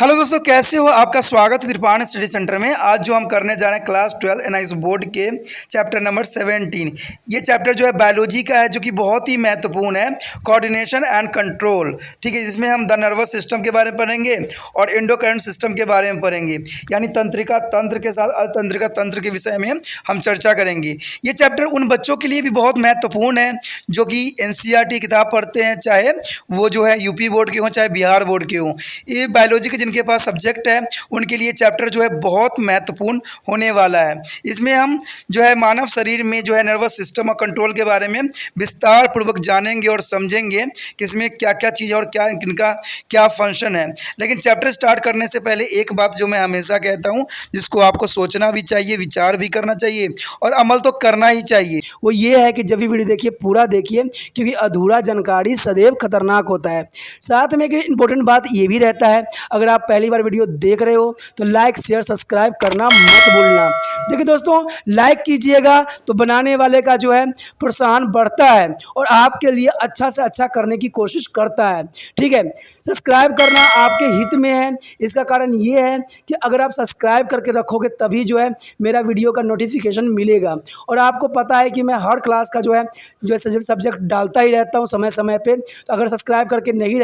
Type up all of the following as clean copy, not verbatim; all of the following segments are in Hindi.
हेलो दोस्तों, कैसे हो? आपका स्वागत है त्रिपाण स्टडी सेंटर में। आज जो हम करने जा रहे हैं क्लास 12 एनआईएस बोर्ड के चैप्टर नंबर 17। ये चैप्टर जो है बायोलॉजी का है, जो कि बहुत ही महत्वपूर्ण है, कोऑर्डिनेशन एंड कंट्रोल। ठीक है, जिसमें हम द नर्वस सिस्टम के बारे में पढ़ेंगे और एंडोक्राइन सिस्टम के बारे में पढ़ेंगे, यानी तंत्रिका तंत्र के साथ अतंत्रिका तंत्र के विषय में हम चर्चा करेंगे। ये चैप्टर उन बच्चों के लिए भी बहुत महत्वपूर्ण है जो कि एनसीईआरटी किताब पढ़ते हैं, चाहे वो जो है यूपी बोर्ड के हों चाहे बिहार बोर्ड के हों। ये बायोलॉजी के जिनके पास सब्जेक्ट है उनके लिए चैप्टर जो है बहुत महत्वपूर्ण होने वाला है। इसमें हम जो है मानव शरीर में जो है नर्वस सिस्टम और कंट्रोल के बारे में विस्तार पूर्वक जानेंगे और समझेंगे कि इसमें क्या क्या चीज़ और क्या इनका क्या फंक्शन है। लेकिन चैप्टर स्टार्ट करने से पहले एक बात जो मैं हमेशा कहता हूँ, जिसको आपको सोचना भी चाहिए, विचार भी करना चाहिए और अमल तो करना ही चाहिए, वो ये है कि जब भी वीडियो देखिए पूरा देखिए, क्योंकि अधूरा जानकारी सदैव खतरनाक होता है। साथ में एक इम्पोर्टेंट बात ये भी रहता है, अगर आप पहली बार वीडियो देख रहे हो तो लाइक शेयर सब्सक्राइब करना मत भूलना। देखिए दोस्तों, लाइक कीजिएगा तो बनाने वाले का जो है प्रोत्साहन बढ़ता है और आपके लिए अच्छा से अच्छा करने की कोशिश करता है। ठीक है, सब्सक्राइब करना आपके हित में है। इसका कारण ये है कि अगर आप सब्सक्राइब करके रखोगे तभी जो है मेरा वीडियो का नोटिफिकेशन मिलेगा। और आपको पता है कि मैं हर क्लास का जो है सब्जेक्ट डालता ही रहता हूँ समय समय पे। तो अगर सब्सक्राइब करके नहीं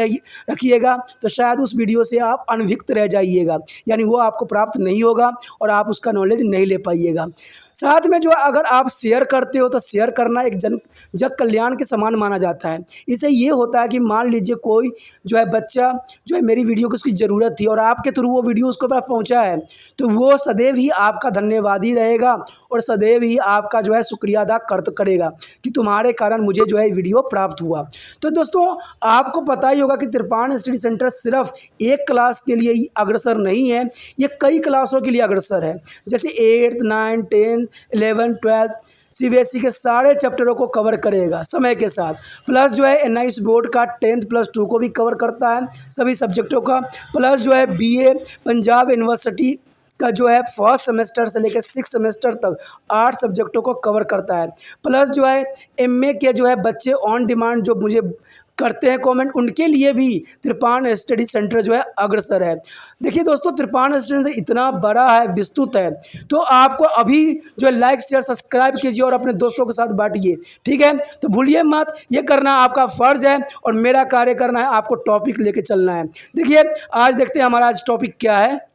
रखिएगा तो शायद उस वीडियो से आप अनभिज्ञ रह जाइएगा, यानी वो आपको प्राप्त नहीं होगा और आप उसका नॉलेज नहीं ले पाइएगा। साथ में जो अगर आप शेयर करते हो तो शेयर करना एक जग कल्याण के समान माना जाता है। इससे ये होता है कि मान लीजिए कोई जो है बच्चा जो है मेरी वीडियो को उसकी ज़रूरत थी और आपके थ्रू वो वीडियो उसको पास पहुंचा है, तो वो सदैव ही आपका धन्यवादी रहेगा और सदैव ही आपका जो है शुक्रिया अदा करेगा कि तुम्हारे कारण मुझे जो है वीडियो प्राप्त हुआ। तो दोस्तों, आपको पता ही होगा कि त्रिपाण स्टडी सेंटर सिर्फ एक क्लास के लिए ही अग्रसर नहीं है, ये कई क्लासों के लिए अग्रसर है। जैसे 8th 9th 10th 11th 12th CBSE के सारे चैप्टरों को कवर करेगा समय के साथ। प्लस जो है एनआईएस बोर्ड का 10th+2 को भी कवर करता है, सभी सब्जेक्टों का। प्लस जो है बीए पंजाब यूनिवर्सिटी का जो है फर्स्ट सेमेस्टर से लेकर 6th सेमेस्टर तक 8 सब्जेक्टों को कवर करता है। प्लस जो है एमए के जो है बच्चे ऑन डिमांड जो मुझे करते हैं कमेंट, उनके लिए भी त्रिपाण स्टडी सेंटर जो है अग्रसर है। देखिए दोस्तों, त्रिपाण स्टडी सेंटर इतना बड़ा है, विस्तृत है, तो आपको अभी जो है लाइक शेयर सब्सक्राइब कीजिए और अपने दोस्तों के साथ बांटिए। ठीक है, तो भूलिए मत, ये करना आपका फ़र्ज है और मेरा कार्य करना है आपको टॉपिक लेके चलना है। देखिए आज देखते हैं हमारा आज टॉपिक क्या है।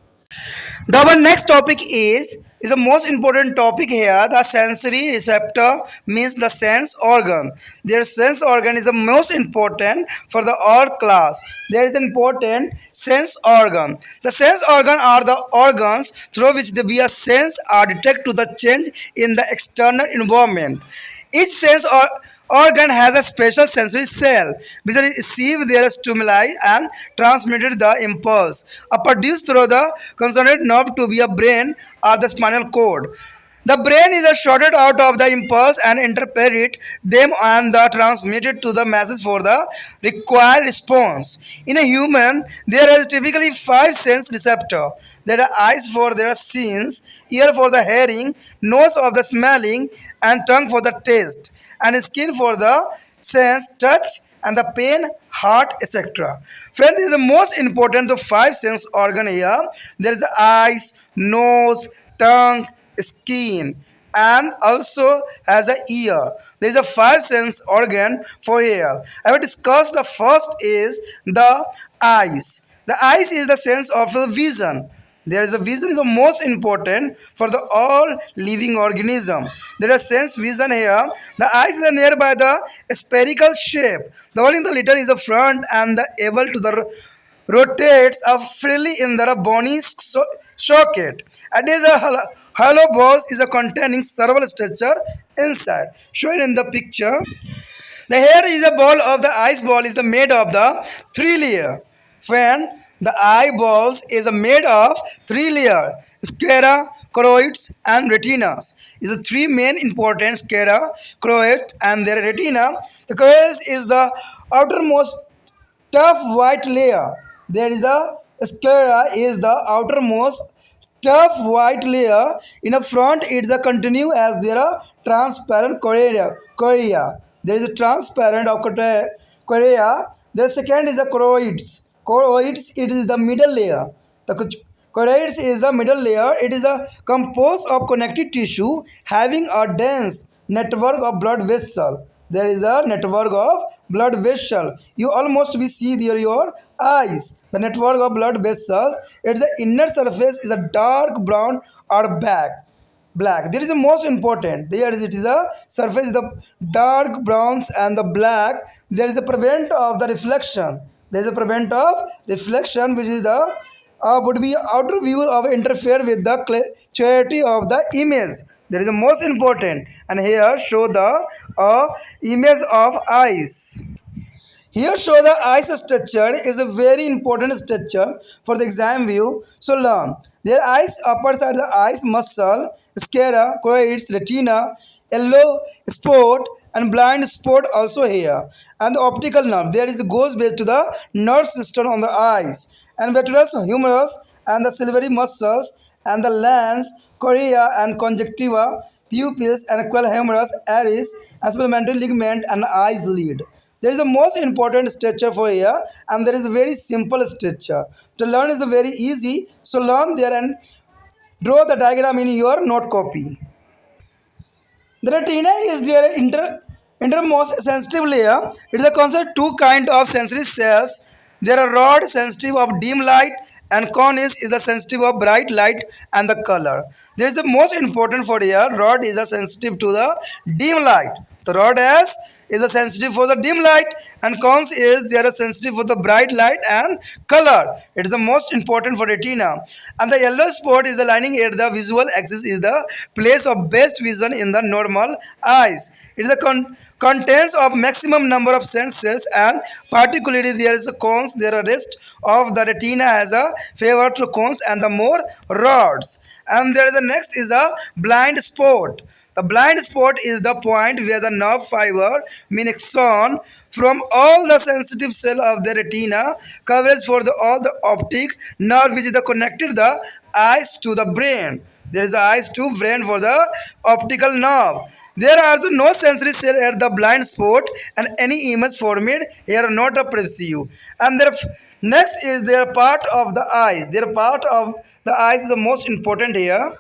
The next topic is the most important topic here. The sensory receptor means the sense organ. Their sense organ is the most important for the all class. There is an important sense organ. The sense organ are the organs through which we are sense or detect to the change in the external environment. Each sense or organ has a special sensory cell which receive their stimuli and transmitted the impulse are produced through the concerned nerve to be a brain or the spinal cord. The brain is shorted out of the impulse and interpret them and transmitted to the message for the required response. In a human, there is typically 5 sense receptors. There are eyes for their scenes, ear for the hearing, nose for the smelling, and tongue for the taste, and skin for the sense touch and the pain, heart, etc. Friends, this is the most important of 5 sense organ here. There is the eyes, nose, tongue, skin, and also has a ear. There is a 5 sense organ for here. I will discuss the first is the eyes. The eyes is the sense of the vision. There is a vision is the most important for the all living organism. There is sense vision here. The eyes is nearby the spherical shape. The hole in the litter is the front and the able to the rotates freely in the bony socket. And there is a hollow box is a containing several structure inside. Shown in the picture. The hair is a ball of the ice ball is made of the 3 layer. When the eyeballs is made of 3 layer, sclera, choroids, and retinas. Is the 3 main important sclera, choroids, and their retina. The choroids is the outermost tough white layer. There is the sclera is the outermost tough white layer. In the front, it's a continue as there are transparent correa. There is a transparent of correa. The second is the choroids. Choroids, it is the middle layer. The choroids is the middle layer. It is a composed of connective tissue having a dense network of blood vessel. There is a network of blood vessel. You almost be see there your eyes. The network of blood vessels. Its the inner surface is a dark brown or black. There is a most important. There is it is a surface the dark browns and the black. There is a prevent of the reflection. There is a prevent of reflection, which is the would be outer view of interfere with the clarity of the image. There is a most important, and here show the image of eyes. Here show the eyes structure is a very important structure for the exam view. So learn. Their eyes upper side the eyes muscle, sclera, choroids, retina, yellow spot and blind spot also here. And the optical nerve. There is goes back to the nerve system on the eyes. And vitreous, humerus and the silvery muscles and the lens, chorea and conjunctiva, pupils and aqueous iris, and supplementary ligament and eyes lead. There is a most important structure for here, and there is a very simple structure. To learn is a very easy. So learn there and draw the diagram in your note copy. The retina is their innermost sensitive layer. It is a concept two kind of sensory cells. There are rod sensitive of dim light and cones is the sensitive of bright light and the color. There is the most important for here. Rod is a sensitive to the dim light. The rod is a sensitive for the dim light and cones is they are sensitive for the bright light and color. It is the most important for retina. And the yellow spot is the lining at the visual axis is the place of best vision in the normal eyes. It is a contains of maximum number of senses and particularly there is a cones there are rest of the retina has a favor to cones and the more rods. And there is the next is a blind spot. The blind spot is the point where the nerve fiber mean axon from all the sensitive cell of the retina coverage for the all the optic nerve which is the connected the eyes to the brain. There is the eyes to brain for the optical nerve. There are also no sensory cell at the blind spot and any image formed here are not a perceive. And their next is their part of the eyes. Their part of the eyes is the most important here.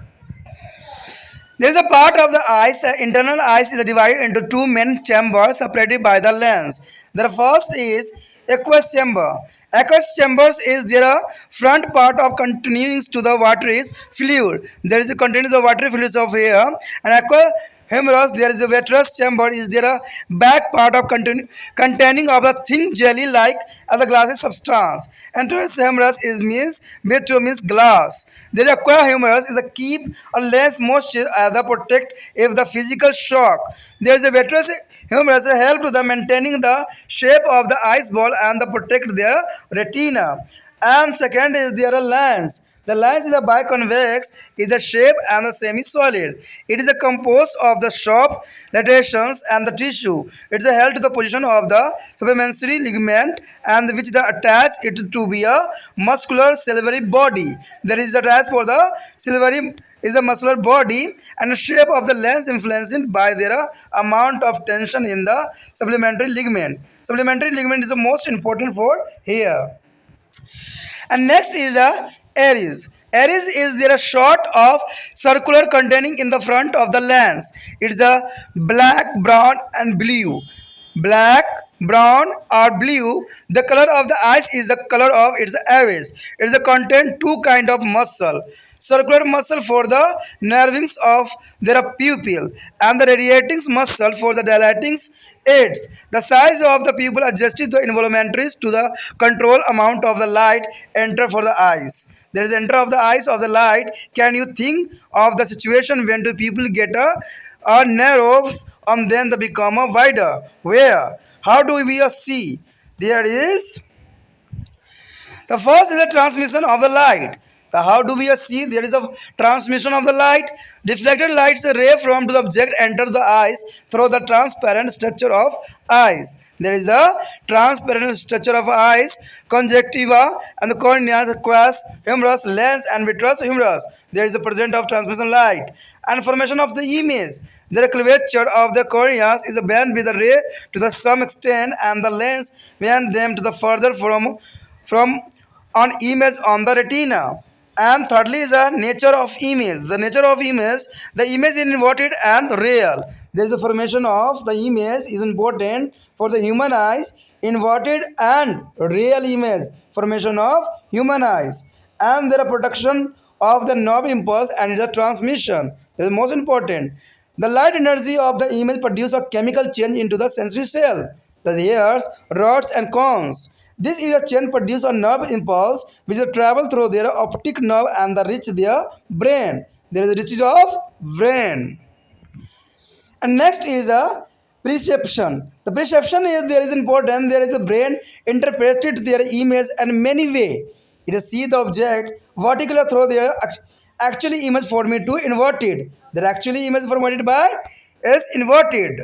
There is a part of the eyes, internal eyes is divided into two main chambers separated by the lens. The first is aqueous chamber. Aqueous chambers is their front part of continuing to the watery fluid. There is a continuous of watery fluids of here and aqua humerus there is a vitreous chamber is there a back part of containing of a thin jelly like the glassy substance. Anterior humerus is means vitro means glass. There is aqua humerus is the keep a less moisture as the protect if the physical shock. There is a vitreous humerus help to the maintaining the shape of the ice ball and the protect their retina. And second is there a lens. The lens is a biconvex, is the shape and the semi-solid. It is a composed of the soft lacerations and the tissue. It is held to the position of the supplementary ligament and which the attach it to be a muscular silvery body. There is attached for the silvery is a muscular body and the shape of the lens influenced by their amount of tension in the supplementary ligament. Supplementary ligament is the most important for here. And next is the iris. Iris is there a short of circular containing in the front of the lens. It's a black, brown and blue. Black, brown or blue. The color of the eyes is the color of its iris. It is a contain two kind of muscle. Circular muscle for the nervings of their pupil and the radiating muscle for the dilating aids. The size of the pupil adjusted the involuntaries to the control amount of the light enter for the eyes. There is enter of the eyes of the light. Can you think of the situation when do people get a narrows and then they become a wider? Where? How do we see? There is the first is the transmission of the light. So how do we see? There is a transmission of the light. Reflected light is a ray from to the object enter the eyes through the transparent structure of eyes. There is a transparent structure of eyes, conjunctiva and the cornea, aqueous humerus, lens and vitreous humerus. There is a present of transmission light and formation of the image. The curvature of the cornea is bent with the ray to the some extent and the lens bend them to the further from on image on the retina. And thirdly is the nature of image. The nature of image, the image is inverted and real. There is a formation of the image is important for the human eyes, inverted and real image, formation of human eyes, and there are production of the nerve impulse and the transmission. That is most important. The light energy of the image produce a chemical change into the sensory cell, the hairs, rods and cones. This is a change produce a nerve impulse which will travel through their optic nerve and the reach their brain. There is a reach of brain. And next is a perception. The perception is there is important. There is a brain interpreted their image in many way. It is see the object vertically through their actually image formed to inverted. That actually image formatted by is inverted.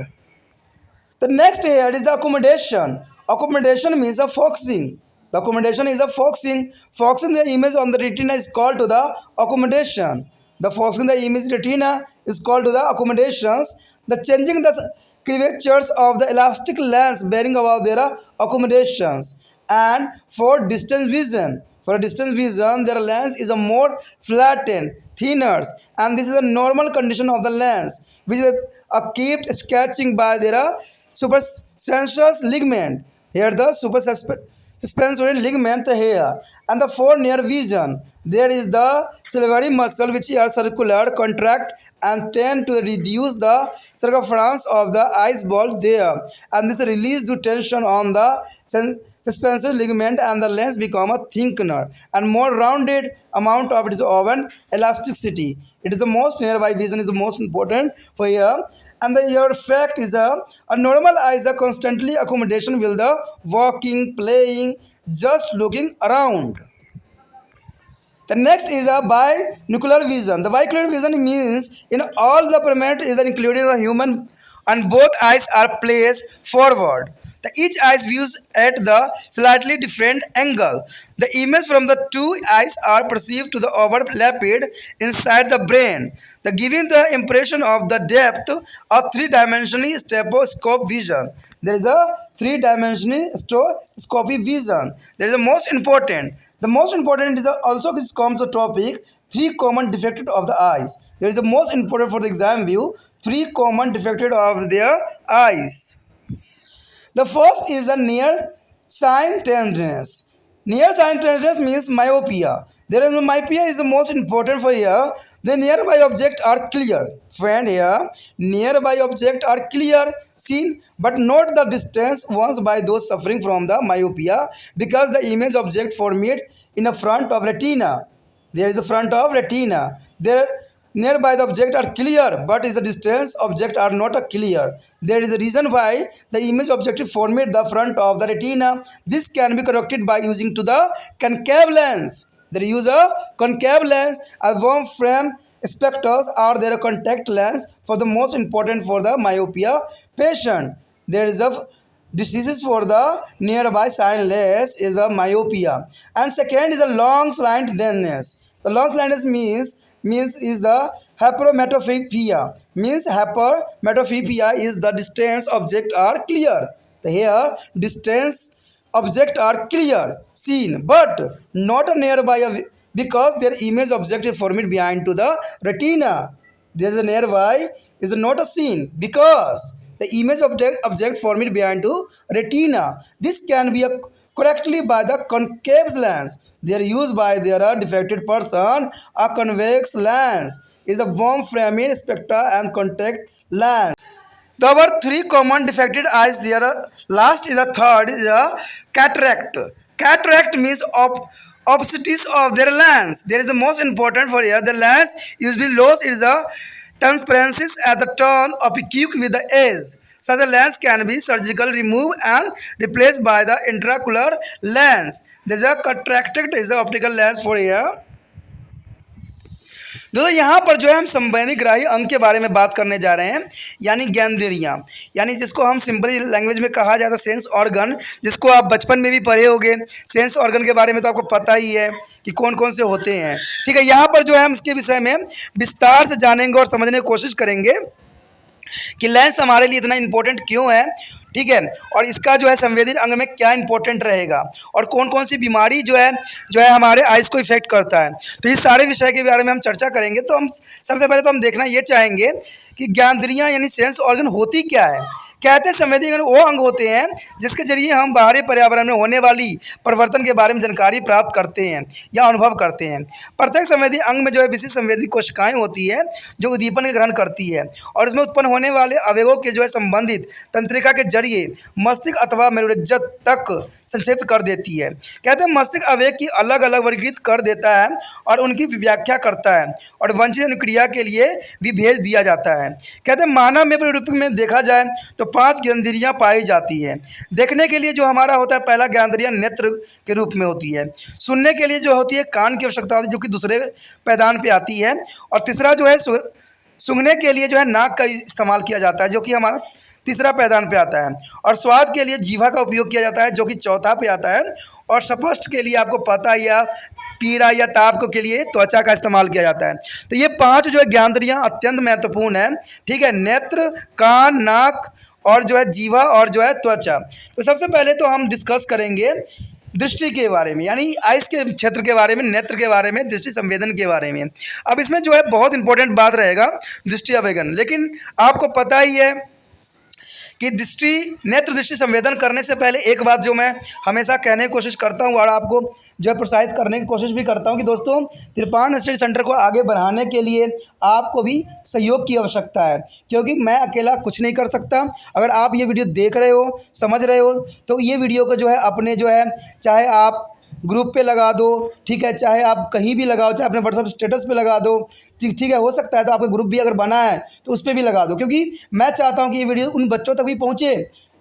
The next here is the accommodation. Accommodation means a focusing. The accommodation is a focusing. Focusing the image on the retina is called to the accommodation. The focusing the image retina is called to the accommodations. The changing the curvatures of the elastic lens bearing about their accommodations. And for distance vision. For distance vision, their lens is a more flattened, thinner, and this is a normal condition of the lens, which is a kept sketching by their supersensuous ligament. Here the supersuspensory ligament here. And the for near vision, there is the salivary muscle which are circular, contract and tend to reduce the circumference of the eyes ball there. And this release the tension on the suspensory ligament and the lens become a thinner and more rounded amount of its oven elasticity. It is the most nearby vision is the most important for here. And the your fact is a normal eye is a constantly accommodation with the walking, playing, just looking around. The next is a binocular vision. The binocular vision means in all the primate is included a human and both eyes are placed forward. The each eye views at the slightly different angle. The image from the two eyes are perceived to the overlapped inside the brain, the giving the impression of the depth of three-dimensional stereoscope vision. There is a three-dimensional stereoscopic vision. There is the most important. The most important is also this comes the topic three common defects of the eyes. There is the most important for the exam view three common defects of their eyes. The first is a near-sightedness. Near-sightedness means myopia. There is myopia is the most important for here. The nearby objects are clear. Friend here, nearby objects are clear, seen, but not the distance ones by those suffering from the myopia because the image object formed in the front of retina. There is a front of retina. There nearby the object are clear, but is the distance object are not clear. There is a reason why the image objective formed the front of the retina. This can be corrected by using to the concave lens. They use a concave lens. A warm frame spectacles are their contact lens for the most important for the myopia patient. There is a diseases for the nearby sightless is the myopia. And second is a long sightedness. The long sightedness means is the hypermetropia. Means hypermetropia is the distance object are clear. Here distance object are clear, seen, but not a nearby because their image object is formed behind to the retina. There is a nearby is not a seen because the image object formed behind to retina. This can be correctly by the concave lens. They are used by their defected person. A convex lens is a warm framing spectra and contact lens. There were three common defected eyes. There last is the third is a cataract. Cataract means opposites of their lens. There is the most important for here. The lens usually lost is a transparency at the turn opaque with the edge. Such a lens can be surgically removed and replaced by the intraocular lens. There is a cataract is the optical lens for here. दोस्तों यहाँ पर जो है हम संवैधिक ग्राही अंग के बारे में बात करने जा रहे हैं यानी ज्ञानेंद्रियाँ यानी जिसको हम सिंपली लैंग्वेज में कहा जाता है सेंस ऑर्गन जिसको आप बचपन में भी पढ़े होंगे सेंस ऑर्गन के बारे में तो आपको पता ही है कि कौन कौन से होते हैं ठीक है। यहाँ पर जो है हम इसके विषय में विस्तार से जानेंगे और समझने की कोशिश करेंगे कि लेंस हमारे लिए इतना इम्पोर्टेंट क्यों है ठीक है, और इसका जो है संवेदी अंग में क्या इंपॉर्टेंट रहेगा और कौन कौन सी बीमारी जो है हमारे आइज़ को इफेक्ट करता है। तो इस सारे विषय के बारे में हम चर्चा करेंगे। तो हम सबसे पहले तो हम देखना ये चाहेंगे कि ज्ञानेंद्रियाँ यानी सेंस ऑर्गन होती क्या है। कहते हैं संवेदी अंग वो अंग होते हैं जिसके जरिए हम बाहरी पर्यावरण में होने वाली परिवर्तन के बारे में जानकारी प्राप्त करते हैं या अनुभव करते हैं। प्रत्येक संवेदी अंग में जो है विशिष्ट संवेदी कोशिकाएं होती है जो उद्दीपन के ग्रहण करती है और इसमें उत्पन्न होने वाले अवयवों के जो है संबंधित तंत्रिका के जरिए मस्तिष्क अथवा मेरुरज्जु तक संक्षेपित कर देती है। कहते हैं मस्तिष्क अवयव की अलग अलग वर्गीकृत कर देता है और उनकी व्याख्या करता है और वांछित अनुक्रिया के लिए भी भेज दिया जाता है। कहते हैं मानव में परिरूपक में देखा जाए तो 5 ज्ञानेंद्रियाँ पाई जाती है। देखने के लिए जो हमारा होता है पहला ज्ञानेंद्रिय नेत्र के रूप में होती है। सुनने के लिए जो होती है कान की आवश्यकता होती है जो कि दूसरे पैदान पे आती है। और तीसरा जो है सूंघने के लिए जो है नाक का इस्तेमाल किया जाता है जो कि हमारा तीसरा पैदान पे आता है। और स्वाद के लिए जीवा का उपयोग किया जाता है जो कि चौथा पे आता है। और स्पष्ट के लिए आपको पता या पीड़ा या ताप के लिए त्वचा का इस्तेमाल किया जाता है। तो ये 5 जो है ज्ञानेंद्रियाँ अत्यंत महत्वपूर्ण है। ठीक है, नेत्र, कान, नाक और जो है जीवा और जो है त्वचा। तो सबसे पहले तो हम डिस्कस करेंगे दृष्टि के बारे में, यानी आइस के क्षेत्र के बारे में, नेत्र के बारे में, दृष्टि संवेदन के बारे में। अब इसमें जो है बहुत इंपॉर्टेंट बात रहेगा दृष्टि अवयवन। लेकिन आपको पता ही है कि नेत्र दृष्टि संवेदन करने से पहले एक बात जो मैं हमेशा कहने की कोशिश करता हूँ और आपको जो है प्रोत्साहित करने की कोशिश भी करता हूँ कि दोस्तों त्रिपाण स्टडी सेंटर को आगे बढ़ाने के लिए आपको भी सहयोग की आवश्यकता है, क्योंकि मैं अकेला कुछ नहीं कर सकता। अगर आप ये वीडियो देख रहे हो, समझ रहे हो, तो ये वीडियो को जो है अपने जो है चाहे आप ग्रुप पे लगा दो, ठीक है, चाहे आप कहीं भी लगाओ, चाहे अपने व्हाट्सएप स्टेटस पे लगा दो, ठीक है, हो सकता है तो आपका ग्रुप भी अगर बना है तो उस पर भी लगा दो, क्योंकि मैं चाहता हूँ कि ये वीडियो उन बच्चों तक भी पहुँचे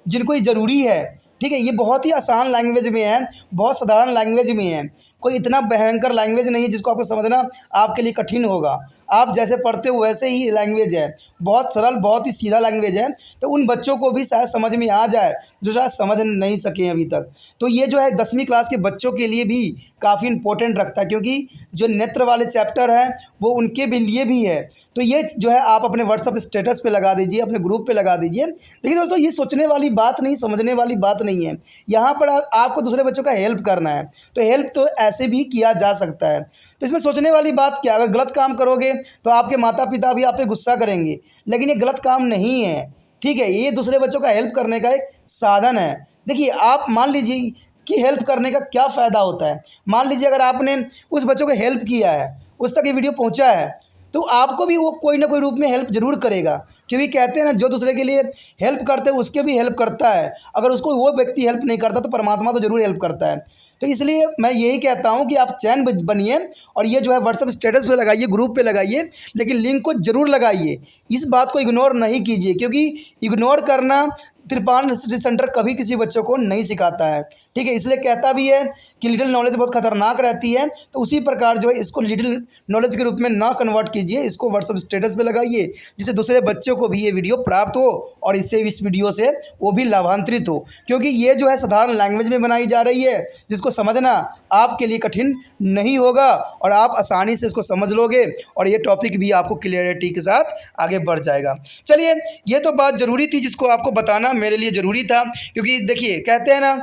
जिनको ये ज़रूरी है। ठीक है, ये बहुत ही आसान लैंग्वेज में है, बहुत साधारण लैंग्वेज में है, कोई इतना भयंकर लैंग्वेज नहीं है जिसको आपको समझना आपके लिए कठिन होगा। आप जैसे पढ़ते हो वैसे ही लैंग्वेज है, बहुत सरल, बहुत ही सीधा लैंग्वेज है। तो उन बच्चों को भी शायद समझ में आ जाए जो शायद समझ नहीं सके अभी तक। तो ये जो है 10वीं क्लास के बच्चों के लिए भी काफ़ी इंपॉर्टेंट रखता है, क्योंकि जो नेत्र वाले चैप्टर हैं वो उनके भी लिए भी है। तो ये जो है आप अपने व्हाट्सएप स्टेटस पे लगा दीजिए, अपने ग्रुप पे लगा दीजिए। देखिए दोस्तों, ये सोचने वाली बात नहीं, समझने वाली बात नहीं है। यहाँ पर आपको दूसरे बच्चों का हेल्प करना है, तो हेल्प तो ऐसे भी किया जा सकता है। तो इसमें सोचने वाली बात क्या, अगर गलत काम करोगे तो आपके माता पिता भी आप पे गुस्सा करेंगे, लेकिन ये गलत काम नहीं है। ठीक है, ये दूसरे बच्चों का हेल्प करने का एक साधन है। देखिए, आप मान लीजिए कि हेल्प करने का क्या फ़ायदा होता है। मान लीजिए अगर आपने उस बच्चों को हेल्प किया है, उस तक ये वीडियो पहुंचा है, तो आपको भी वो कोई ना कोई रूप में हेल्प ज़रूर करेगा, क्योंकि कहते हैं ना, जो दूसरे के लिए हेल्प करते हैं उसके भी हेल्प करता है। अगर उसको वो व्यक्ति हेल्प नहीं करता तो परमात्मा तो ज़रूर हेल्प करता है। तो इसलिए मैं यही कहता हूँ कि आप चैन बनिए और ये जो है व्हाट्सएप स्टेटस पे लगाइए, ग्रुप पे लगाइए, लेकिन लिंक को ज़रूर लगाइए। इस बात को इग्नोर नहीं कीजिए, क्योंकि इग्नोर करना त्रिपाण स्टडी सेंटर कभी किसी बच्चों को नहीं सिखाता है। ठीक है, इसलिए कहता भी है कि लिटिल नॉलेज बहुत खतरनाक रहती है। तो उसी प्रकार जो है इसको लिटिल नॉलेज के रूप में ना कन्वर्ट कीजिए, इसको व्हाट्सएप स्टेटस पे लगाइए, जिससे दूसरे बच्चों को भी ये वीडियो प्राप्त हो और इससे इस वीडियो से वो भी लाभान्वित हो, क्योंकि ये जो है साधारण लैंग्वेज में बनाई जा रही है, जिसको समझना आपके लिए कठिन नहीं होगा और आप आसानी से इसको समझ लोगे और ये टॉपिक भी आपको क्लियरिटी के साथ आगे बढ़ जाएगा। चलिए, ये तो बात ज़रूरी थी जिसको आपको बताना मेरे लिए ज़रूरी था, क्योंकि देखिए कहते हैं ना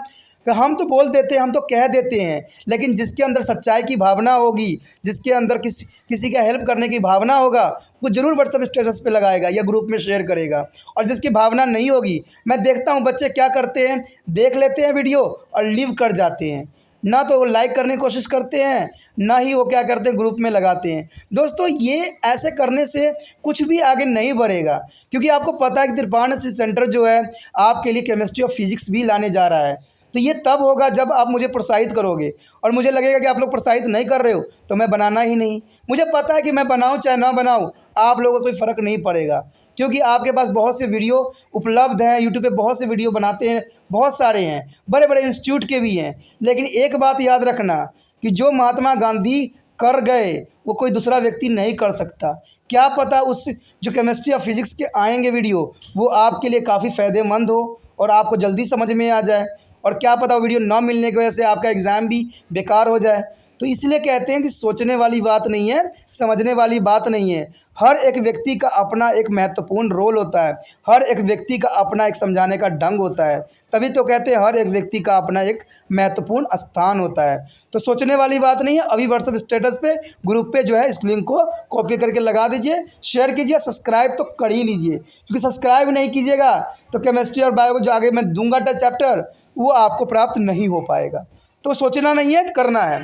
कि हम तो बोल देते हैं, हम तो कह देते हैं, लेकिन जिसके अंदर सच्चाई की भावना होगी, जिसके अंदर किसी का हेल्प करने की भावना होगा, वो ज़रूर व्हाट्सएप स्टेटस पे लगाएगा या ग्रुप में शेयर करेगा। और जिसकी भावना नहीं होगी, मैं देखता हूँ बच्चे क्या करते हैं, देख लेते हैं वीडियो और लीव कर जाते हैं, ना तो वो लाइक करने की कोशिश करते हैं, ना ही वो क्या करते हैं ग्रुप में लगाते हैं। दोस्तों, ये ऐसे करने से कुछ भी आगे नहीं बढ़ेगा, क्योंकि आपको पता है कि त्रिपाण स्टडी सेंटर जो है आपके लिए केमिस्ट्री और फिजिक्स भी लाने जा रहा है। तो ये तब होगा जब आप मुझे प्रोत्साहित करोगे, और मुझे लगेगा कि आप लोग प्रोत्साहित नहीं कर रहे हो तो मैं बनाना ही नहीं। मुझे पता है कि मैं बनाऊँ चाहे ना बनाऊँ, आप लोगों को कोई फ़र्क नहीं पड़ेगा, क्योंकि आपके पास बहुत से वीडियो उपलब्ध हैं। यूट्यूब पे बहुत से वीडियो बनाते हैं, बहुत सारे हैं, बड़े बड़े इंस्टीट्यूट के भी हैं। लेकिन एक बात याद रखना कि जो महात्मा गांधी कर गए वो कोई दूसरा व्यक्ति नहीं कर सकता। क्या पता उस जो केमिस्ट्री और फिजिक्स के आएंगे वीडियो, वो आपके लिए काफ़ी फ़ायदेमंद हो और आपको जल्दी समझ में आ जाए, और क्या पता वो वीडियो ना मिलने की वजह से आपका एग्ज़ाम भी बेकार हो जाए। तो इसलिए कहते हैं कि सोचने वाली बात नहीं है, समझने वाली बात नहीं है। हर एक व्यक्ति का अपना एक महत्वपूर्ण रोल होता है, हर एक व्यक्ति का अपना एक समझाने का ढंग होता है, तभी तो कहते हैं हर एक व्यक्ति का अपना एक महत्वपूर्ण स्थान होता है। तो सोचने वाली बात नहीं है, अभी व्हाट्सएप स्टेटस पे ग्रुप पे जो है इस लिंक को कॉपी करके लगा दीजिए, शेयर कीजिए, सब्सक्राइब तो कर ही लीजिए, क्योंकि सब्सक्राइब नहीं कीजिएगा तो केमिस्ट्री और बायो को जो आगे मैं दूंगा चैप्टर वो आपको प्राप्त नहीं हो पाएगा। तो सोचना नहीं है, करना है।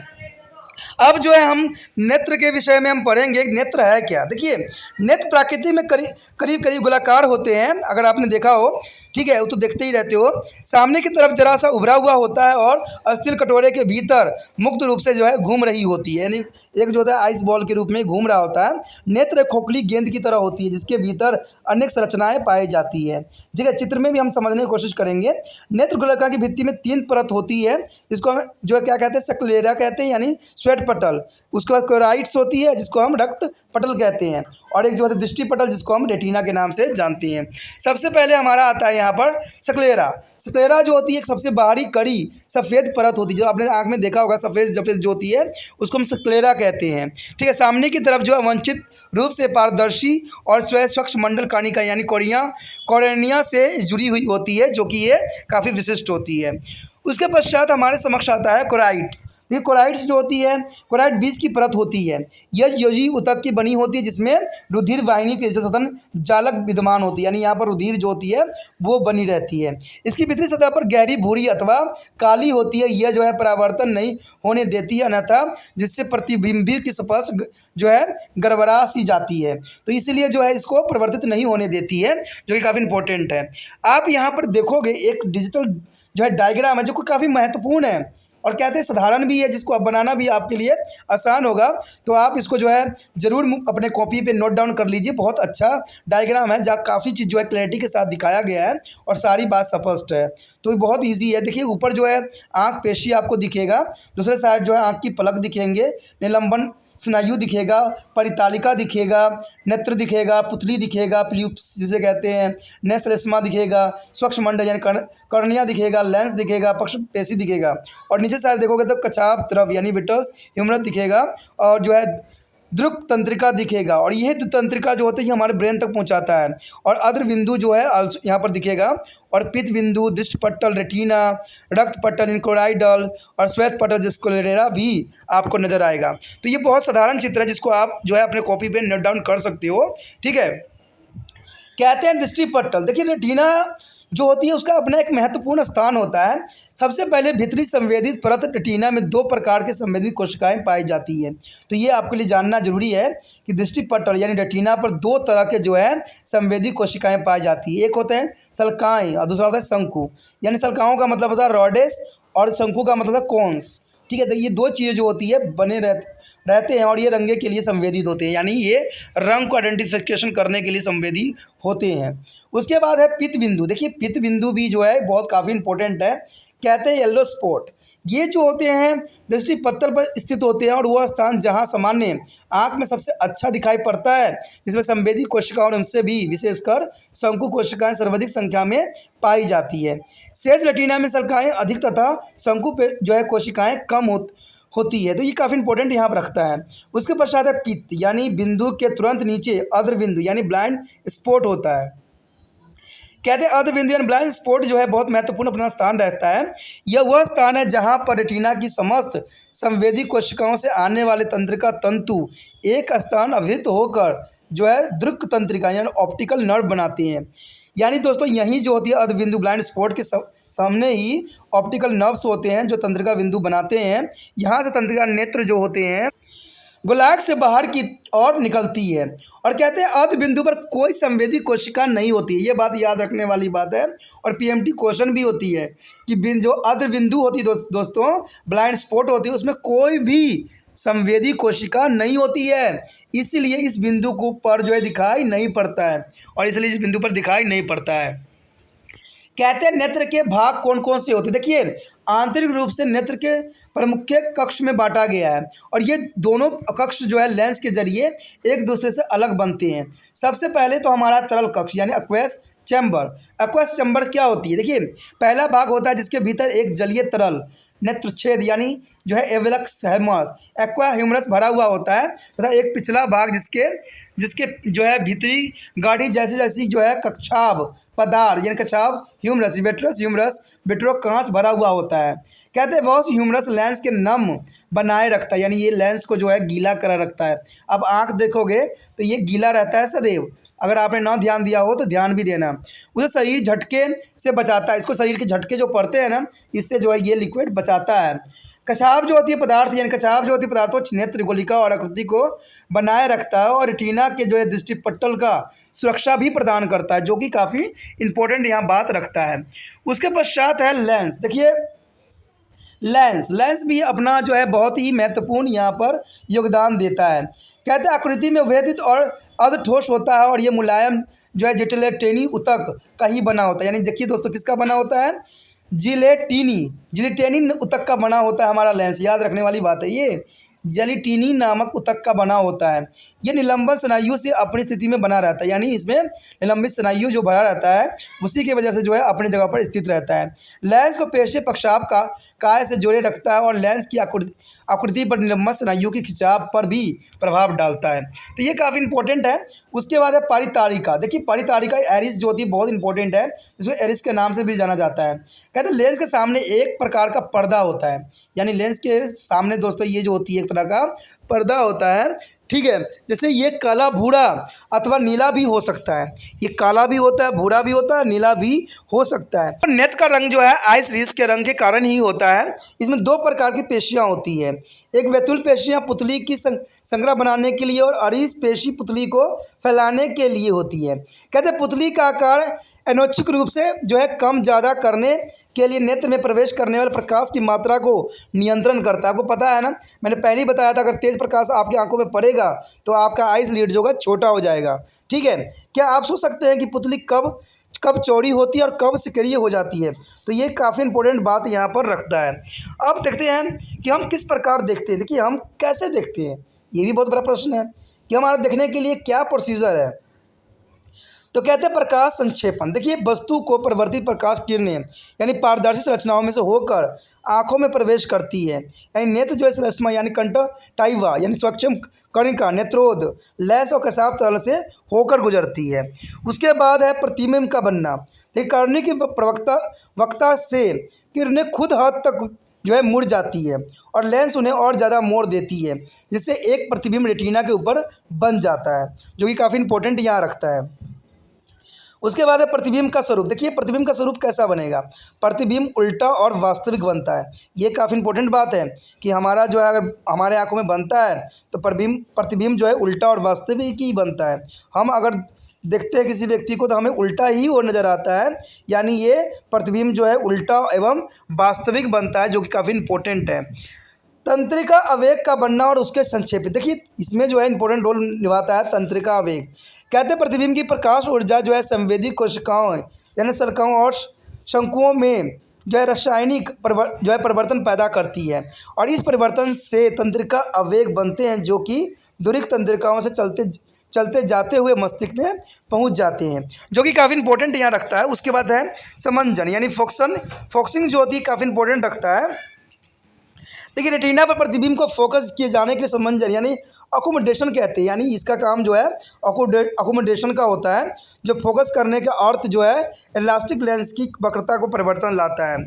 अब जो है हम नेत्र के विषय में हम पढ़ेंगे। नेत्र है क्या? देखिए, नेत्र प्रकृति में करीब करीब गोलाकार होते हैं, अगर आपने देखा हो, ठीक है, वो तो देखते ही रहते हो। सामने की तरफ जरा सा उभरा हुआ होता है और स्टील कटोरे के भीतर मुक्त रूप से जो है घूम रही होती है, यानी एक जो होता है आइस बॉल के रूप में घूम रहा होता है। नेत्र खोखली गेंद की तरह होती है जिसके भीतर अनेक संरचनाएं पाई जाती है। ठीक है, चित्र में भी हम समझने की कोशिश करेंगे। नेत्र गोलका की भित्ति में 3 परत होती है, जिसको हम जो है क्या कहते हैं, सक्लेरा कहते हैं, यानी श्वेत पटल। उसके बाद कोराइट्स होती है जिसको हम रक्त पटल कहते हैं, और एक जो है दृष्टि पटल जिसको हम रेटिना के नाम से जानते हैं। सबसे पहले हमारा आता है यहाँ पर सक्लेरा। सक्लेरा जो होती है एक सबसे बाहरी कड़ी सफ़ेद परत होती है, जो आपने आँख में देखा होगा, सफ़ेद सफ़ेद जो होती है उसको हम सक्लेरा कहते हैं। ठीक है, सामने की तरफ जो है वंचित रूप से पारदर्शी और स्वच्छ मंडल कानिका यानी कॉर्निया से जुड़ी हुई होती है, जो कि ये काफ़ी विशिष्ट होती है। उसके पश्चात हमारे समक्ष आता है कोराइट्स। ये कोराइट्स जो होती है, कोराइट बीज की परत होती है। यह योजी ऊतक की बनी होती है जिसमें रुधिर वाहिनी के जैसे सतन जालक विद्यमान होती है, यानी यहाँ पर रुधिर जो होती है वो बनी रहती है। इसकी भीतरी सतह पर गहरी भूरी अथवा काली होती है। यह जो है परावर्तन नहीं होने देती है, अन्यथा जिससे प्रतिबिंबी की स्पर्श जो है गड़बड़ा सी जाती है, तो इसलिए जो है इसको परिवर्तित नहीं होने देती है, जो कि काफ़ी इंपॉर्टेंट है। आप यहाँ पर देखोगे एक डिजिटल जो है डायग्राम है जो कि काफ़ी महत्वपूर्ण है और कहते हैं साधारण भी है, जिसको अब बनाना भी आपके लिए आसान होगा। तो आप इसको जो है ज़रूर अपने कॉपी पे नोट डाउन कर लीजिए। बहुत अच्छा डायग्राम है जहाँ काफ़ी चीज़ जो है क्लैरिटी के साथ दिखाया गया है और सारी बात स्पष्ट है, तो ये बहुत इजी है। देखिए, ऊपर जो है आँख पेशी आपको दिखेगा, दूसरे साइड जो है आँख की पलक दिखेंगे, निलंबन स्नायु दिखेगा, परितालिका दिखेगा, नेत्र दिखेगा, पुतली दिखेगा, प्ल्यूप्स जिसे कहते हैं, नेसरेस्मा दिखेगा, स्वच्छ मंडल यानी कर्निया दिखेगा, लेंस दिखेगा, पक्ष पेशी दिखेगा, और नीचे साइड देखोगे तो कछाप द्रव यानी विटस ह्यूमरस दिखेगा, और जो है द्रुक तंत्रिका दिखेगा, और यह तंत्रिका जो होती है हमारे ब्रेन तक पहुंचाता है। और अद्र बिंदु जो है यहाँ पर दिखेगा, और पित्त बिंदु, दृष्टि पटल, रेटिना, रक्त पटल, इनकोराइडल और श्वेत पटल स्क्लेरा भी आपको नजर आएगा। तो ये बहुत साधारण चित्र है जिसको आप जो है अपने कॉपी पे नोट डाउन कर सकते हो। ठीक है, कहते हैं दृष्टि पटल। देखिए, रेटिना जो होती है उसका अपना एक महत्वपूर्ण स्थान होता है। सबसे पहले भीतरी संवेदित परत रेटिना में 2 प्रकार के संवेदित कोशिकाएं पाई जाती है। तो ये आपके लिए जानना जरूरी है कि दृष्टि पटल यानी रेटिना पर 2 तरह के जो है संवेदी कोशिकाएं पाई जाती है। एक होते हैं सल्काएँ और दूसरा होता है शंकु। यानी सल्काओं का मतलब होता है रॉडेस और शंकु का मतलब है कोन्स। ठीक है, तो ये 2 चीज़ें जो होती है बने रहते हैं और ये रंगे के लिए संवेदित होते हैं, यानी ये रंग को आइडेंटिफिकेशन करने के लिए संवेदी होते हैं। उसके बाद है पित्त बिंदु। देखिए, पित्त बिंदु भी जो है बहुत काफ़ी इंपॉर्टेंट है। कहते हैं येलो स्पॉट। ये जो होते हैं दृष्टि पत्तल पर स्थित होते हैं और वह स्थान जहाँ सामान्य आँख में सबसे अच्छा दिखाई पड़ता है, जिसमें संवेदी कोशिकाओं उनसे भी विशेषकर शंकु कोशिकाएं सर्वाधिक संख्या में पाई जाती है। शेष रेटिना में सल्काएँ अधिक तथा शंकु पे जो है कोशिकाएँ कम होती है, तो ये काफ़ी इंपॉर्टेंट यहाँ पर रखता है। उसके पश्चात है पित्त, यानी बिंदु के तुरंत नीचे अग्र बिंदु यानी ब्लाइंड स्पॉट होता है। कहते हैं अग्र बिंदु यानी ब्लाइंड स्पॉट जो है बहुत महत्वपूर्ण अपना स्थान रहता है। यह वह स्थान है जहाँ पर रेटिना की समस्त संवेदी कोशिकाओं से आने वाले तंत्रिका तंतु एक स्थान अवधित होकर जो है दृक तंत्रिका यानी ऑप्टिकल नर्व बनाते हैं। यानी दोस्तों यहीं जो होती है अग्र बिंदु ब्लाइंड स्पॉट के सामने ही ऑप्टिकल नर्व्स होते हैं जो तंत्रिका बिंदु बनाते हैं। यहाँ से तंत्रिका नेत्र जो होते हैं गोलार्ध से बाहर की ओर निकलती है, और कहते हैं अध बिंदु पर कोई संवेदी कोशिका नहीं होती है। ये बात याद रखने वाली बात है, और पीएमटी क्वेश्चन भी होती है कि जो अध बिंदु होती है दोस्तों ब्लाइंड स्पॉट होती है उसमें कोई भी संवेदी कोशिका नहीं होती है, इसीलिए इस बिंदु को पर जो है दिखाई नहीं पड़ता है, और इसलिए इस बिंदु पर दिखाई नहीं पड़ता है। कहते हैं नेत्र के भाग कौन कौन से होते हैं। देखिए, आंतरिक रूप से नेत्र के प्रमुख कक्ष में बांटा गया है, और ये दोनों कक्ष जो है लेंस के जरिए एक दूसरे से अलग बनते हैं। सबसे पहले तो हमारा तरल कक्ष यानी एक्वेस चैम्बर। एक्वेस चैम्बर क्या होती है? देखिए, पहला भाग होता है जिसके भीतर एक जलीय तरल नेत्र छेद यानी जो है एवेलक्स हेमस एक्वा ह्यूमरस भरा हुआ होता है, तथा एक पिछला भाग जिसके जो है भीतरी गाढ़ी जैसी जैसी जो है कक्षाभ पदार्थ यानी कक्षाभ ह्यूमरस विट्रो कांच भरा हुआ होता है। कहते हैं बहुत ह्यूमरस लेंस के नम बनाए रखता है, यानी ये लेंस को जो है गीला करा रखता है। अब आँख देखोगे तो ये गीला रहता है सदैव, अगर आपने ना ध्यान दिया हो तो ध्यान भी देना। उसे शरीर झटके से बचाता है, इसको शरीर के झटके जो पड़ते हैं ना, इससे जो है ये लिक्विड बचाता है। कछाव जो होती है पदार्थ यानी कछाव जो होती है पदार्थ वो नेत्र गोलिका और आकृति को बनाए रखता है और रेटिना के जो है दृष्टि पट्टल का सुरक्षा भी प्रदान करता है, जो कि काफ़ी इंपॉर्टेंट यहाँ बात रखता है। उसके पश्चात है लेंस। देखिए लेंस भी अपना जो है बहुत ही महत्वपूर्ण यहाँ पर योगदान देता है। कहते हैं आकृति में विभेदित और अर्ध ठोस होता है और ये मुलायम जो है जिलेटिनी ऊतक का ही बना होता है। यानी देखिए दोस्तों किसका बना होता है, जिलेटिनी ऊतक का बना होता है हमारा लेंस। याद रखने वाली बात है, ये जिलेटिनी नामक ऊतक का बना होता है। ये निलंबन स्नायु से अपनी स्थिति में बना रहता है, यानी इसमें निलंबित स्नायु जो भरा रहता है उसी की वजह से जो है अपनी जगह पर स्थित रहता है। लेंस को पेशीय पक्षाभ का काय से जोड़े रखता है और लेंस की आकृति पर निलंबन स्नायु के खिंचाव पर भी प्रभाव डालता है। तो ये काफ़ी इंपॉर्टेंट है। उसके बाद है परितारिका। देखिए परितारिका एरिस जो होती है बहुत इंपॉर्टेंट है, इसको एरिस के नाम से भी जाना जाता है। कहते हैं लेंस के सामने एक प्रकार का पर्दा होता है, यानी लेंस के सामने दोस्तों ये जो होती है एक तरह का पर्दा होता है, ठीक है। जैसे ये काला भूरा अथवा नीला भी हो सकता है, ये काला भी होता है, भूरा भी होता है, नीला भी हो सकता है। नेत्र का रंग जो है आइस रीस के रंग के कारण ही होता है। इसमें दो प्रकार की पेशियां होती है, एक वेतुल पेशियां पुतली की संग्रह बनाने के लिए और अरीस पेशी पुतली को फैलाने के लिए होती है। कहते हैं पुतली का आकार अनैच्छिक रूप से जो है कम ज़्यादा करने के लिए नेत्र में प्रवेश करने वाले प्रकाश की मात्रा को नियंत्रण करता है। आपको पता है ना, मैंने पहले ही बताया था, अगर तेज़ प्रकाश आपकी आंखों में पड़ेगा तो आपका आइस लीड जो है छोटा हो जाएगा, ठीक है। क्या आप सोच सकते हैं कि पुतली कब चौड़ी होती है और कब सिकड़िए हो जाती है? तो ये काफ़ी इंपॉर्टेंट बात यहाँ पर रखता है। अब देखते हैं कि हम किस प्रकार देखते हैं। देखिए हम कैसे देखते हैं, ये भी बहुत बड़ा प्रश्न है कि हमारा देखने के लिए क्या प्रोसीजर है। तो कहते हैं प्रकाश संक्षेपण। देखिए वस्तु को परिवर्तित प्रकाश किरणें यानी पारदर्शी संरचनाओं में से होकर आँखों में प्रवेश करती है, यानी नेत्र जो है श्लेष्मा यानी कंजक्टिवा यानी सूक्ष्म कणिका नेत्रोद लेंस और कसाव तल से होकर गुजरती है। उसके बाद है प्रतिबिंब का बनना। देखिए कर्णी की वक्ता से किरणें खुद हद तक जो है मुड़ जाती है और लेंस उन्हें और ज़्यादा मोड़ देती है, जिससे एक प्रतिबिंब रेटिना के ऊपर बन जाता है, जो कि काफ़ी इंपॉर्टेंट यहाँ रखता है। उसके बाद है प्रतिबिंब का स्वरूप। देखिए प्रतिबिंब का स्वरूप कैसा बनेगा, प्रतिबिंब उल्टा और वास्तविक बनता है। ये काफ़ी इंपॉर्टेंट बात है कि हमारा जो है अगर हमारे आंखों में बनता है तो प्रतिबिंब जो है उल्टा और वास्तविक ही बनता है। हम अगर देखते हैं किसी व्यक्ति को तो हमें उल्टा ही वो नज़र आता है, यानी ये प्रतिबिंब जो है उल्टा एवं वास्तविक बनता है, जो कि काफ़ी इंपॉर्टेंट है। तंत्रिका आवेग का बनना और उसके संक्षेपित। देखिए इसमें जो है इंपॉर्टेंट रोल निभाता है तंत्रिका आवेग। कहते हैं प्रतिबिंब की प्रकाश ऊर्जा जो है संवेदी कोशिकाओं यानी शल्काओं और शंकुओं में जो है रासायनिक जो है परिवर्तन पैदा करती है और इस परिवर्तन से तंत्रिका आवेग बनते हैं, जो कि दूरिक तंत्रिकाओं से चलते जाते हुए मस्तिष्क में पहुंच जाते हैं, जो कि काफ़ी इंपॉर्टेंट यहाँ रखता है। उसके बाद है समंजन यानी फोकसिंग जो होती है काफ़ी इंपॉर्टेंट रखता है। देखिए रेटिना पर प्रतिबिंब को फोकस किए जाने के लिए समंजन यानी अकोमोडेशन कहते हैं, यानी इसका काम जो है अकोमोडेशन का होता है, जो फोकस करने का अर्थ जो है इलास्टिक लेंस की वक्रता को परिवर्तन लाता है।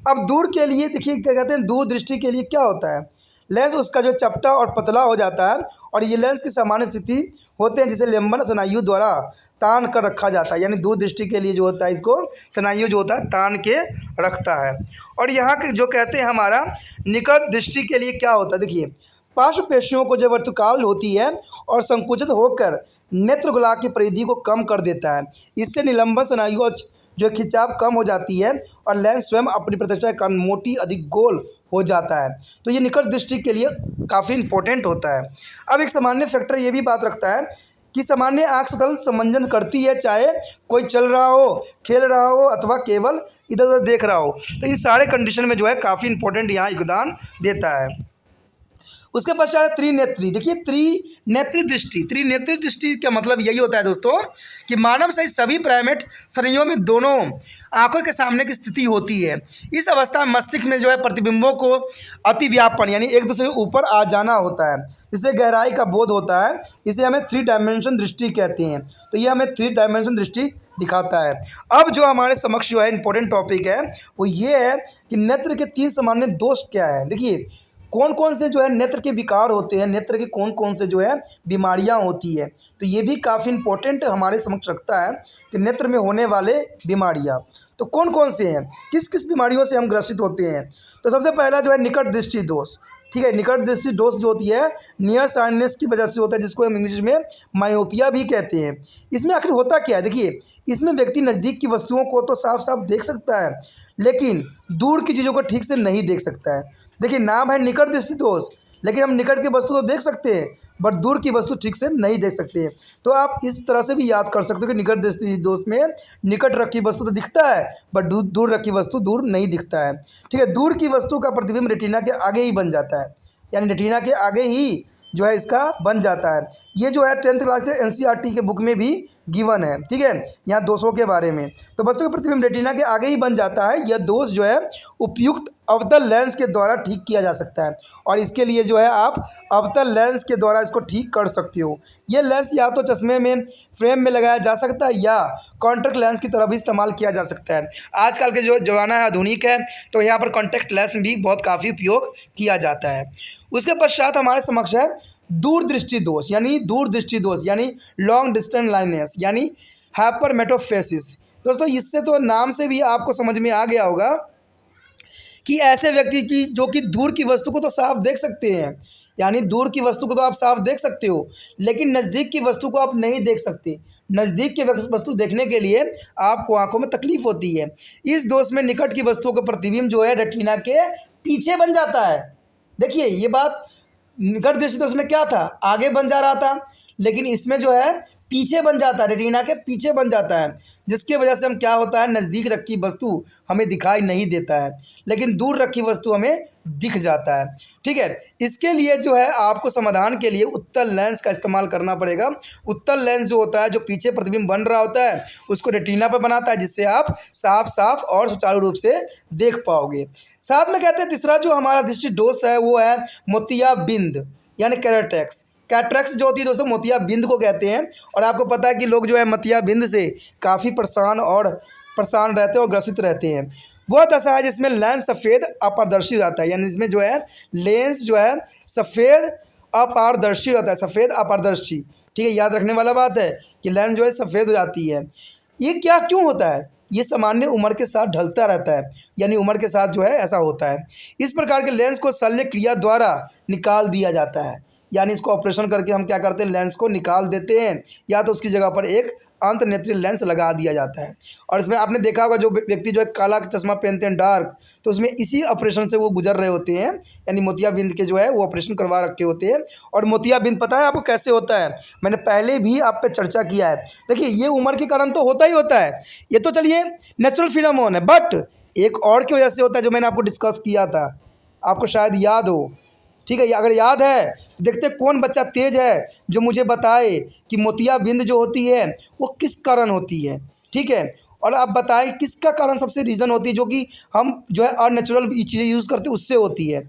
अब दूर के लिए देखिए क्या कहते हैं, दूर दृष्टि के लिए क्या होता है, लेंस उसका जो चपटा और पतला हो जाता है और ये लेंस की सामान्य स्थिति होते हैं, जिसे लेंबन स्नायु द्वारा तान कर रखा जाता है, यानी दूर दृष्टि के लिए जो होता है इसको स्नायु जो होता है तान के रखता है। और यहाँ के जो कहते हैं हमारा निकट दृष्टि के लिए क्या होता है, देखिए पार्श्व पेशियों को जो वर्तिकाल होती है और संकुचित होकर नेत्र गोलाक की परिधि को कम कर देता है। इससे निलंबन स्नायु जो खिंचाव कम हो जाती है और लेंस स्वयं अपनी प्रतिष्ठा के कारण मोटी अधिक गोल हो जाता है। तो ये निकट दृष्टि के लिए काफ़ी इंपॉर्टेंट होता है। अब एक सामान्य फैक्टर ये भी बात रखता है कि सामान्य आँख सतल समंजन करती है, चाहे कोई चल रहा हो, खेल रहा हो अथवा केवल इधर उधर देख रहा हो। तो इन सारे कंडीशन में जो है काफ़ी इंपॉर्टेंट यहाँ योगदान देता है। उसके पश्चात त्रिनेत्री। देखिए त्रिनेत्री दृष्टि का मतलब यही होता है दोस्तों कि मानव सहित सभी प्राइमेट श्रेणियों में दोनों आंखों के सामने की स्थिति होती है। इस अवस्था में मस्तिष्क में जो है प्रतिबिंबों को अतिव्यापन यानी एक दूसरे के ऊपर आ जाना होता है, जिससे गहराई का बोध होता है। इसे हमें 3 डायमेंशन दृष्टि कहते हैं। तो ये हमें 3 डायमेंशन दृष्टि दिखाता है। अब जो हमारे समक्ष जो है इंपॉर्टेंट टॉपिक है वो ये है कि नेत्र के 3 सामान्य दोष क्या है। देखिए कौन कौन से जो है नेत्र के विकार होते हैं, नेत्र के कौन कौन से जो है बीमारियां होती है। तो ये भी काफ़ी इंपॉर्टेंट हमारे समक्ष रखता है कि नेत्र में होने वाले बीमारियां तो कौन कौन से हैं, किस किस बीमारियों से हम ग्रसित होते हैं। तो सबसे पहला जो है निकट दृष्टि दोष। ठीक है, निकट दृष्टि दोष जो होती है नियर साइडनेस की वजह से होता है, जिसको हम इंग्लिश में मायोपिया भी कहते हैं। इसमें आखिर होता क्या है, देखिए इसमें व्यक्ति नज़दीक की वस्तुओं को तो साफ साफ देख सकता है लेकिन दूर की चीज़ों को ठीक से नहीं देख सकता है। देखिए नाम है निकट दृष्टि दोष, लेकिन हम निकट की वस्तु तो देख सकते हैं बट दूर की वस्तु ठीक से नहीं देख सकते हैं। तो आप इस तरह से भी याद कर सकते हो कि निकट दृष्टि दोष में निकट रखी वस्तु तो दिखता है बट दूर रखी वस्तु दूर नहीं दिखता है। ठीक है, दूर की वस्तु का प्रतिबिंब रेटिना के आगे ही बन जाता है, यानी रेटिना के आगे ही जो है इसका बन जाता है। ये जो है 10th क्लास के NCERT के बुक में भी गिवन है। ठीक है, यहाँ दोषों के बारे में तो वस्तु का प्रतिबिंब रेटिना के आगे ही बन जाता है। यह दोष जो है उपयुक्त अवतल लेंस के द्वारा ठीक किया जा सकता है और इसके लिए जो है आप अवतल लेंस के द्वारा इसको ठीक कर सकते हो। ये लेंस या तो चश्मे में फ्रेम में लगाया जा सकता है या कॉन्टैक्ट लेंस की तरह भी इस्तेमाल किया जा सकता है। आजकल के जो ज़माना है आधुनिक है तो यहाँ पर कॉन्टैक्ट लेंस भी बहुत काफ़ी उपयोग किया जाता है। उसके पश्चात हमारे समक्ष है दूरदृष्टि दोष यानी लॉन्ग डिस्टेंस ब्लाइंडनेस यानी हाइपरमेट्रोफेसिस। दोस्तों इससे तो नाम से भी आपको समझ में आ गया होगा कि ऐसे व्यक्ति की जो कि दूर की वस्तु को तो साफ देख सकते हैं, यानी दूर की वस्तु को तो आप साफ देख सकते हो लेकिन नज़दीक की वस्तु को आप नहीं देख सकते। नज़दीक की वस्तु देखने के लिए आपको आंखों में तकलीफ होती है। इस दोष में निकट की वस्तुओं का प्रतिबिंब जो है रेटिना के पीछे बन जाता है। देखिए ये बात निकट दृष्टि दोष में क्या था, आगे बन जा रहा था, लेकिन इसमें जो है पीछे बन जाता है, रेटिना के पीछे बन जाता है, जिसके वजह से हम क्या होता है नज़दीक रखी वस्तु हमें दिखाई नहीं देता है लेकिन दूर रखी वस्तु हमें दिख जाता है। ठीक है, इसके लिए जो है आपको समाधान के लिए उत्तल लेंस का इस्तेमाल करना पड़ेगा। उत्तल लेंस जो होता है जो पीछे प्रतिबिंब बन रहा होता है उसको रेटिना पर बनाता है, जिससे आप साफ साफ और सुचारू रूप से देख पाओगे। साथ में कहते हैं तीसरा जो हमारा दृष्टि दोष है वो है मोतियाबिंद यानी कैटरैक्ट। कैटरैक्ट जो होती है दोस्तों मोतियाबिंद को कहते हैं और आपको पता है कि लोग जो है मोतियाबिंद से काफ़ी परेशान रहते हैं और ग्रसित रहते हैं। बहुत ऐसा है जिसमें लेंस सफ़ेद अपारदर्शी रहता है, यानी इसमें जो है लेंस जो है सफ़ेद अपारदर्शी रहता है, सफ़ेद अपारदर्शी। ठीक है, याद रखने वाला बात है कि लेंस जो है सफ़ेद हो जाती है। ये क्या क्यों होता है, ये सामान्य उम्र के साथ ढलता रहता है, यानी उम्र के साथ जो है ऐसा होता है। इस प्रकार के लेंस को शल्य क्रिया द्वारा निकाल दिया जाता है, यानी इसको ऑपरेशन करके हम क्या करते हैं लेंस को निकाल देते हैं या तो उसकी जगह पर एक अंतर्नेत्रीय लेंस लगा दिया जाता है। और इसमें आपने देखा होगा जो व्यक्ति जो है काला चश्मा पहनते हैं डार्क, तो उसमें इसी ऑपरेशन से वो गुजर रहे होते हैं, यानी मोतियाबिंद के जो है वो ऑपरेशन करवा रखे होते हैं। और मोतियाबिंद पता है आपको कैसे होता है, मैंने पहले भी आप पे चर्चा किया है। देखिए ये उम्र के कारण तो होता ही होता है, ये तो चलिए नेचुरल फिनोमेनन है, बट एक और की वजह से होता है जो मैंने आपको डिस्कस किया था, आपको शायद याद हो। ठीक है, अगर याद है तो देखते हैं कौन बच्चा तेज है जो मुझे बताए कि मोतियाबिंद जो होती है वो किस कारण होती है। ठीक है, और आप बताएं किसका कारण सबसे रीज़न होती है जो कि हम जो है अननेचुरल चीज़ें यूज़ करते हैं उससे होती है।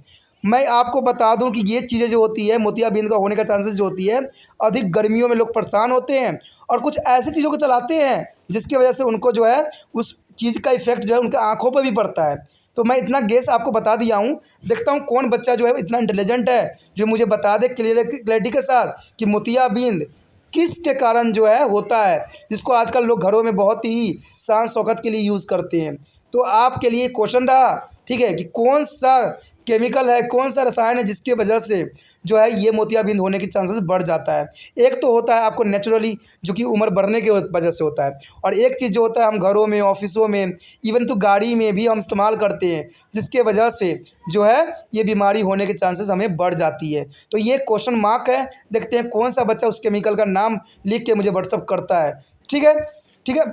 मैं आपको बता दूं कि ये चीज़ें जो होती है मोतियाबिंद का होने का चांसेस जो होती है अधिक गर्मियों में लोग परेशान होते हैं और कुछ ऐसी चीज़ों को चलाते हैं जिसकी वजह से उनको जो है उस चीज़ का इफेक्ट जो है उनके आँखों पर भी पड़ता है। तो मैं इतना गेस आपको बता दिया हूँ, देखता हूँ कौन बच्चा जो है इतना इंटेलिजेंट है जो मुझे बता दे क्लैरिटी के साथ कि मोतियाबिंद किसके कारण जो है होता है, जिसको आजकल लोग घरों में बहुत ही शान शौकत के लिए यूज़ करते हैं। तो आपके लिए क्वेश्चन रहा, ठीक है, कि कौन सा केमिकल है, कौन सा रसायन है जिसके वजह से जो है ये मोतियाबिंद होने की चांसेस बढ़ जाता है। एक तो होता है आपको नेचुरली जो कि उम्र बढ़ने की वजह से होता है, और एक चीज़ जो होता है हम घरों में, ऑफिसों में, इवन तो गाड़ी में भी हम इस्तेमाल करते हैं जिसके वजह से जो है ये बीमारी होने के चांसेस हमें बढ़ जाती है। तो ये क्वेश्चन मार्क है, देखते हैं कौन सा बच्चा उस केमिकल का नाम लिख के मुझे व्हाट्सअप करता है। ठीक है, ठीक है।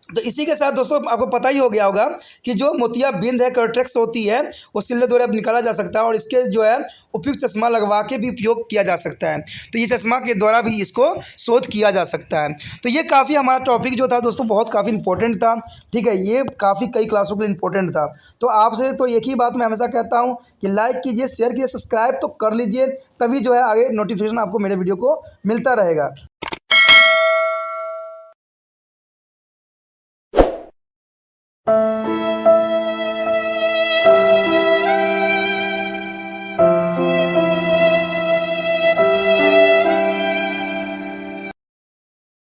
तो इसी के साथ दोस्तों आपको पता ही हो गया होगा कि जो मोतियाबिंद है, कैटरेक्ट होती है, वो सिल्ले द्वारा निकाला जा सकता है और इसके जो है उपयुक्त चश्मा लगवा के भी उपयोग किया जा सकता है। तो ये चश्मा के द्वारा भी इसको शोध किया जा सकता है। तो ये काफ़ी हमारा टॉपिक जो था दोस्तों बहुत काफ़ी इंपॉर्टेंट था। ठीक है, ये काफ़ी कई क्लासों के लिए इंपॉर्टेंट था। तो आपसे तो एक ही बात मैं हमेशा कहता हूँ कि लाइक कीजिए, शेयर कीजिए, सब्सक्राइब तो कर लीजिए, तभी जो है आगे नोटिफिकेशन आपको मेरे वीडियो को मिलता रहेगा।